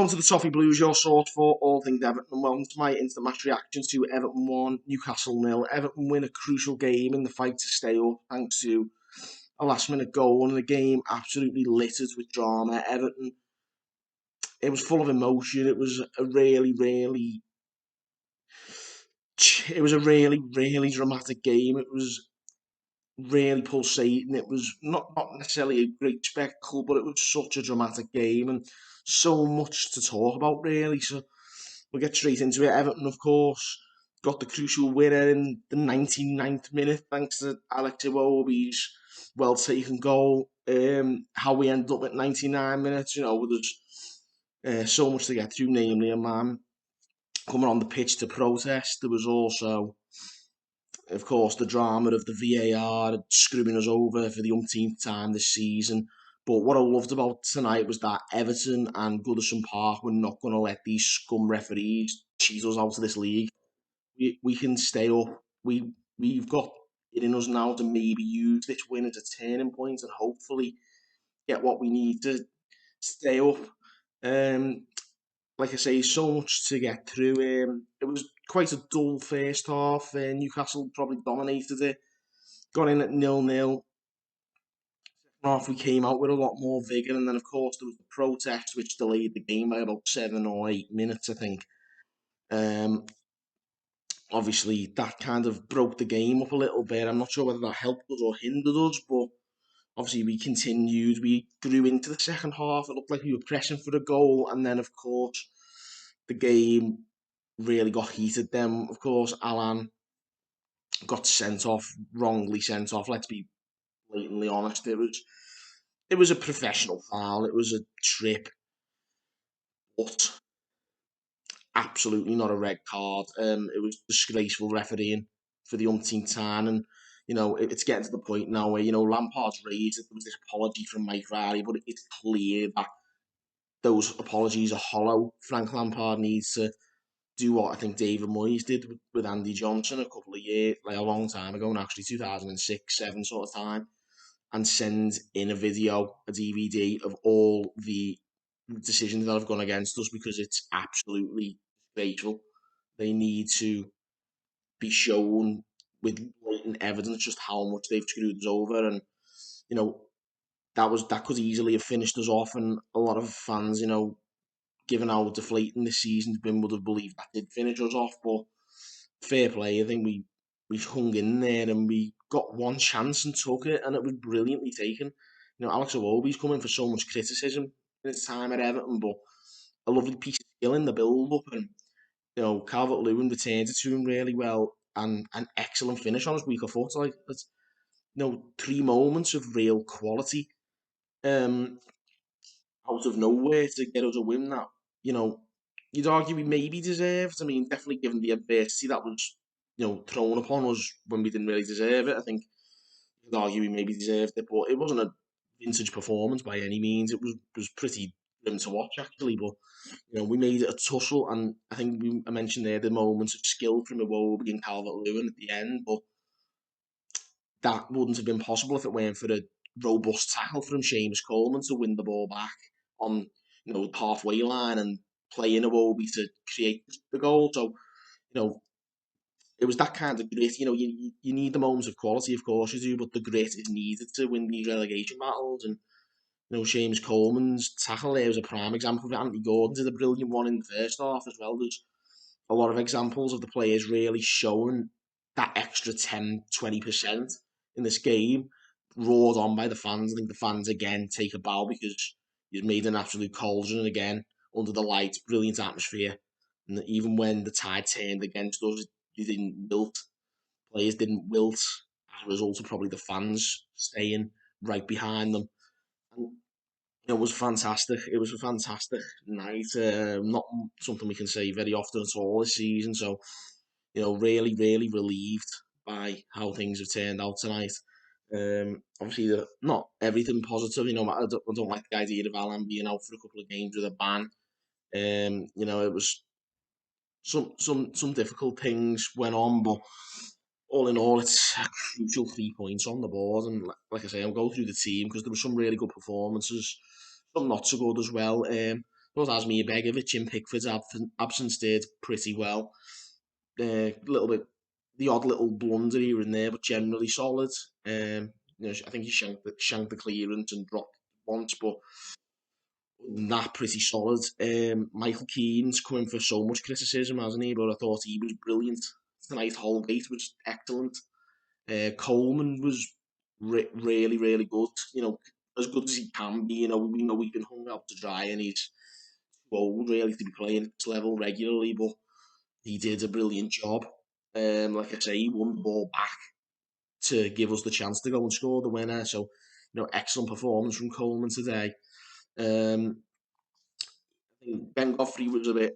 on to the Toffee Blues, your source for all things Everton, and welcome to my instant match reaction to Everton 1, Newcastle 0. Everton win a crucial game in the fight to stay up thanks to a last-minute goal, and the game absolutely littered with drama. Everton, it was full of emotion. It was a really dramatic game. It was really pulsating. It was not necessarily a great spectacle, but it was such a dramatic game and so much to talk about, really. So we'll get straight into it. Everton, of course, got the crucial winner in the 99th minute thanks to Alex Iwobi's well-taken goal. How we ended up at 99 minutes, there's so much to get through, namely a man coming on the pitch to protest. There was also, of course, the drama of the VAR screwing us over for the umpteenth time this season. But what I loved about tonight was that Everton and Goodison Park were not going to let these scum referees cheat us out of this league. We can stay up. We've got it in us now to maybe use this win as a turning point and hopefully get what we need to stay up. Like I say, so much to get through. It was quite a dull first half. Newcastle probably dominated it. Got in at 0-0. Half we came out with a lot more vigour, and then of course there was the protest which delayed the game by about 7 or 8 minutes, I think. Um, Obviously that kind of broke the game up a little bit. I'm not sure whether that helped us or hindered us, but obviously we continued. We grew into the second half. It looked like we were pressing for a goal, and then of course the game really got heated. Then of course Alan got sent off, wrongly sent off. Let's be blatantly honest. It was a professional foul. It was a trip, but absolutely not a red card. It was disgraceful refereeing for the umpteenth time, and it's getting to the point now where Lampard's raised it. There was this apology from Mike Riley, but it's clear that those apologies are hollow. Frank Lampard needs to do what I think David Moyes did with Andy Johnson a couple of years, like a long time ago, and actually 2006-7 sort of time, and send in a video, a DVD of all the decisions that have gone against us because it's absolutely disgraceful. They need to be shown with blatant evidence just how much they've screwed us over, and you know that could easily have finished us off. And a lot of fans, given how deflating this season's been, would have believed that did finish us off. But fair play, I think we hung in there and we got one chance and took it, and it was brilliantly taken. Alex Iwobi's coming for so much criticism in his time at Everton, but a lovely piece of skill in the build-up, and Calvert-Lewin returned it to him really well, and an excellent finish on his weaker foot. Like, it's, 3 moments of real quality um, out of nowhere to get us a win that, you know, you'd argue we maybe deserved. I mean, definitely given the adversity that was, thrown upon us when we didn't really deserve it. I think you could argue we maybe deserved it, but it wasn't a vintage performance by any means. It was pretty grim to watch actually, but we made it a tussle, and I think I mentioned there the moments of skill from Iwobi and Calvert-Lewin at the end, but that wouldn't have been possible if it weren't for a robust tackle from Seamus Coleman to win the ball back on the halfway line and play in Iwobi to create the goal. So it was that kind of grit. You need the moments of quality, of course you do, but the grit is needed to win these relegation battles. And Seamus Coleman's tackle there was a prime example of it. Anthony Gordon did a brilliant one in the first half as well. There's a lot of examples of the players really showing that extra 10-20% in this game, roared on by the fans. I think the fans again take a bow because you've made an absolute cauldron again under the lights, brilliant atmosphere. And even when the tide turned against us, they didn't wilt. Players didn't wilt as a result of probably the fans staying right behind them. And it was fantastic. It was a fantastic night. Not something we can say very often at all this season. So, really, really relieved by how things have turned out tonight. Obviously, not everything positive. I don't like the idea of Alan being out for a couple of games with a ban. It was some difficult things went on, but all in all, it's a crucial 3 points on the board. And like I say, I'll go through the team because there were some really good performances, some not so good as well. Thought Asmir Begovic in Pickford's absence did pretty well. A little bit, the odd little blunder here and there, but generally solid. I think he shanked the clearance and dropped once, but that pretty solid. Michael Keane's coming for so much criticism, hasn't he? But I thought he was brilliant tonight. Holgate was excellent. Coleman was really, really good. As good as he can be. We know he's been hung out to dry, and he's too old really to be playing at this level regularly. But he did a brilliant job. Like I say, he won the ball back to give us the chance to go and score the winner. So, excellent performance from Coleman today. Um, I think Ben Godfrey was a bit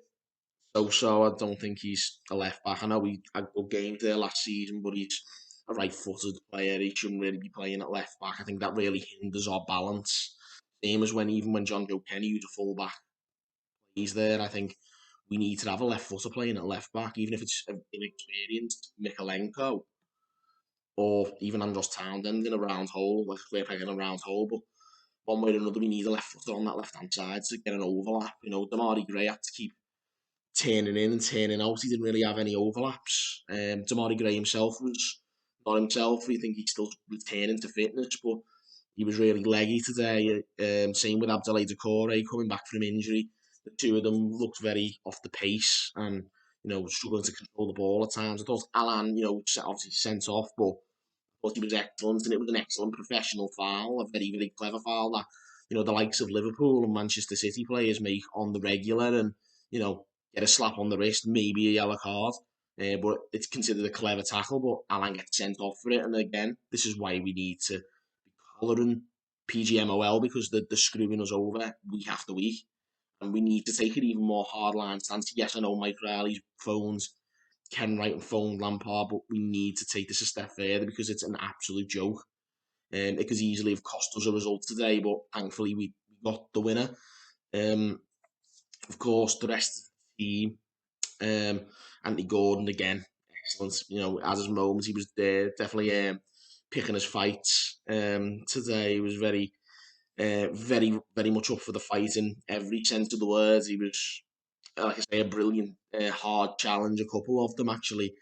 so. I don't think he's a left back. I know he had good games there last season, but he's a right-footed player. He shouldn't really be playing at left back. I think that really hinders our balance. Same as even when John Joe Kenny, who's a full back, plays there. I think we need to have a left footer playing at left back, even if it's an inexperienced Mikalenko or even Andros Townsend in a round hole, like we're playing a round hole. But one way or another, we need a left footer on that left hand side to get an overlap. Damari Gray had to keep turning in and turning out. He didn't really have any overlaps. Damari Gray himself was not himself. I think he's still returning to fitness, but he was really leggy today. Same with Abdoulaye Doucouré coming back from injury. The two of them looked very off the pace and struggling to control the ball at times. I thought Alan, obviously sent off, but thought he was excellent, and it was an excellent professional foul, a very, very clever foul that the likes of Liverpool and Manchester City players make on the regular, and get a slap on the wrist, maybe a yellow card. But it's considered a clever tackle, but Alan gets sent off for it. And again, this is why we need to be collaring PGMOL, because they're screwing us over week after week. And we need to take an even more hardline stance. Yes, I know Mike Riley's phones Ken Wright and phone Lampard, but we need to take this a step further because it's an absolute joke. It could easily have cost us a result today, but thankfully we got the winner. Of course, the rest of the team, Anthony Gordon again, excellent. As his moments, he was there, definitely picking his fights. Today he was very, very much up for the fight in every sense of the words. He was, like I say, a brilliant, hard challenge. A couple of them actually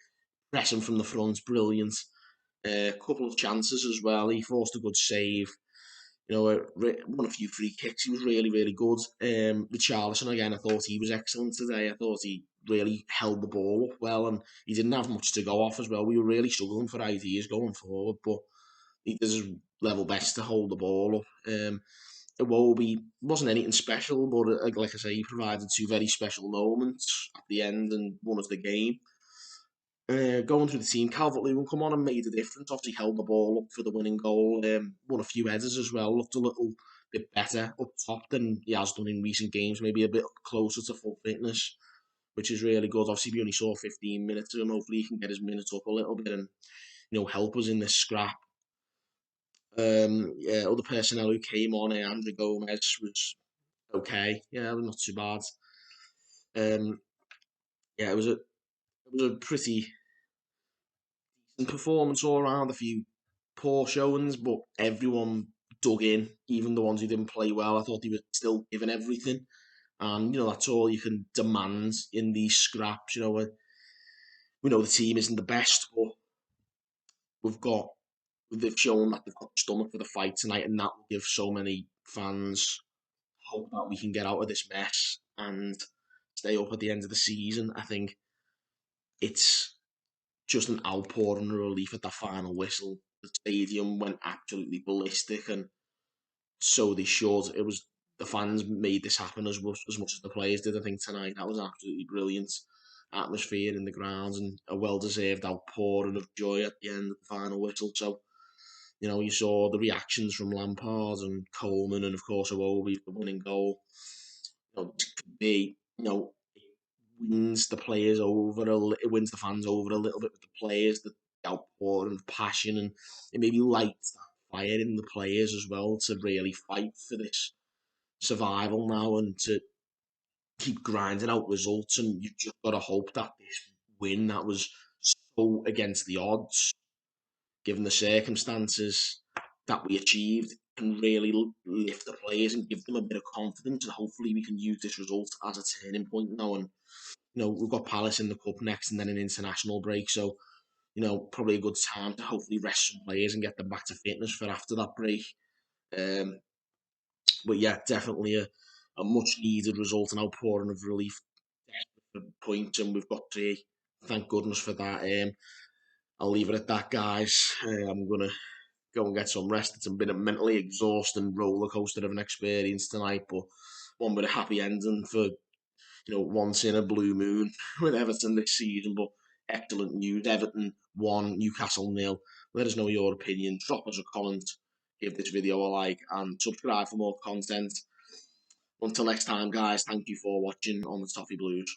pressing from the front, brilliant. A couple of chances as well. He forced a good save. Won a few free kicks. He was really, really good. Richarlison again, I thought he was excellent today. I thought he really held the ball up well, and he didn't have much to go off as well. We were really struggling for ideas going forward, but he did his level best to hold the ball up. Iwobi wasn't anything special, but like I say, he provided two very special moments at the end and won us the game. Going through the team, Calvert-Lewin come on and made a difference. Obviously held the ball up for the winning goal. Won a few headers as well. Looked a little bit better up top than he has done in recent games. Maybe a bit closer to full fitness, which is really good. Obviously, we only saw 15 minutes of him. Hopefully, he can get his minutes up a little bit and help us in this scrap. Other personnel who came on, Andrew Gomez was okay. Yeah, not too bad. It was a pretty performance all around. A few poor showings, but everyone dug in, even the ones who didn't play well. I thought they were still giving everything, and that's all you can demand in these scraps. We know the team isn't the best, but we've got they've shown that they've got the stomach for the fight tonight, and that will give so many fans hope that we can get out of this mess and stay up at the end of the season. I think it's just an outpouring of relief at the final whistle. The stadium went absolutely ballistic, and so they should. It was the fans made this happen as much as the players did. I think tonight that was absolutely brilliant atmosphere in the grounds and a well-deserved outpouring of joy at the end of the final whistle. So you saw the reactions from Lampard and Coleman, and of course Iwobi, the winning goal. It could be, wins the players over. It wins the fans over a little bit with the players, the outpouring of passion, and it maybe lights that fire in the players as well to really fight for this survival now and to keep grinding out results. And you've just got to hope that this win that was so against the odds, given the circumstances that we achieved, can really lift the players and give them a bit of confidence, and hopefully we can use this result as a turning point now. And we've got Palace in the cup next, and then an international break, so probably a good time to hopefully rest some players and get them back to fitness for after that break. But yeah, definitely a much needed result, and outpouring of relief points, and we've got 3. Thank goodness for that. I'll leave it at that, guys. I'm gonna go and get some rest. It's been a mentally exhausting roller coaster of an experience tonight, but one with a happy ending for once in a blue moon with Everton this season. But excellent news. Everton 1, Newcastle 0. Let us know your opinion. Drop us a comment. Give this video a like and subscribe for more content. Until next time, guys, thank you for watching on the Toffee Blues.